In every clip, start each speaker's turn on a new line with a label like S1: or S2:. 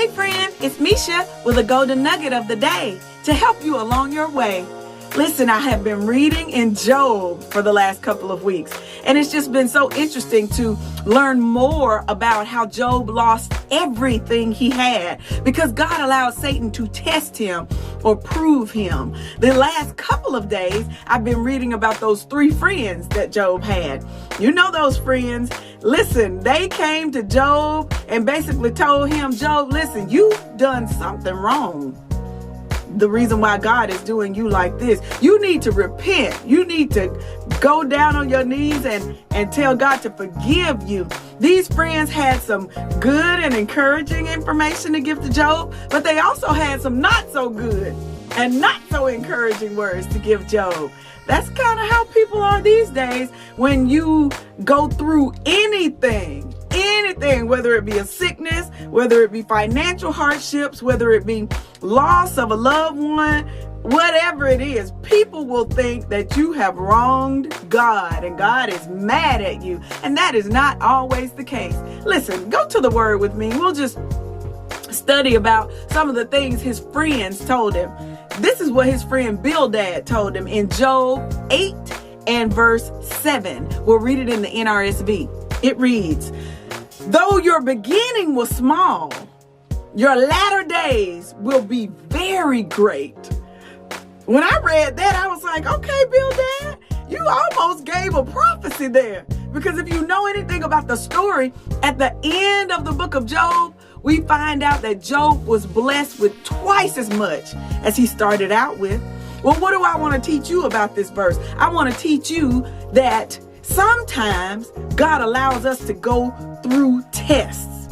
S1: friend, it's Mesha with a golden nugget of the day to help you along your way. Listen, I have been reading in Job for the last couple of weeks, and it's just been so interesting to learn more about how Job lost everything he had because God allowed Satan to test him or prove him. The last couple of days, I've been reading about those 3 friends that Job had. You know those friends. Listen, they came to Job and basically told him, Job, listen, you've done something wrong. The reason why God is doing you like this, you need to repent. You need to go down on your knees and tell God to forgive you. These friends had some good and encouraging information to give to Job, but they also had some not so good and not so encouraging words to give Job. That's kind of how people are these days when you go through anything, whether it be a sickness, whether it be financial hardships, whether it be loss of a loved one, whatever it is, people will think that you have wronged God and God is mad at you. And that is not always the case. Listen, go to the word with me. We'll just study about some of the things his friends told him. This is what his friend Bildad told him in Job 8 and verse 7. We'll read it in the NRSV. It reads, though your beginning was small, your latter days will be very great. When I read that, I was like, okay, Bildad, you almost gave a prophecy there. Because if you know anything about the story, at the end of the book of Job, we find out that Job was blessed with twice as much as he started out with. Well, what do I want to teach you about this verse? I want to teach you that sometimes God allows us to go through tests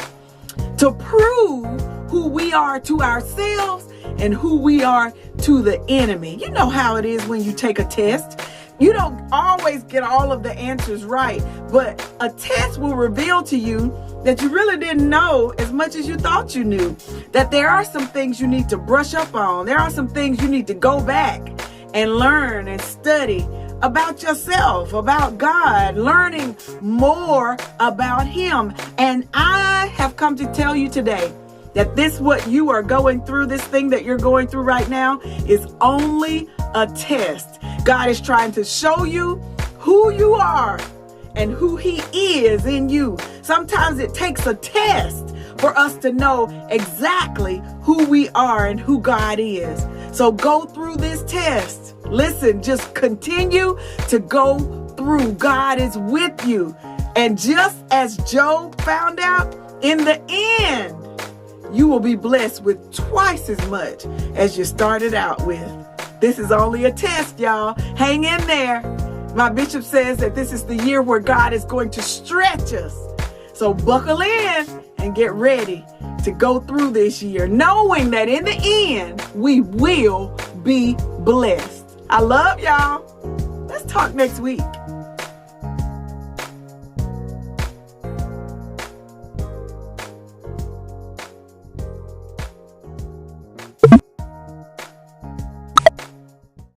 S1: to prove who we are to ourselves and who we are to the enemy. You know how it is when you take a test. You don't always get all of the answers right, but a test will reveal to you that you really didn't know as much as you thought you knew, that there are some things you need to brush up on. There are some things you need to go back and learn and study about yourself, about God, learning more about Him. And I have come to tell you today that what you are going through, this thing that you're going through right now, is only a test. God is trying to show you who you are and who He is in you. Sometimes it takes a test for us to know exactly who we are and who God is. So go through this test. Listen, just continue to go through. God is with you. And just as Job found out, in the end, you will be blessed with twice as much as you started out with. This is only a test, y'all. Hang in there. My bishop says that this is the year where God is going to stretch us. So buckle in and get ready to go through this year, knowing that in the end, we will be blessed. I love y'all. Let's talk next week.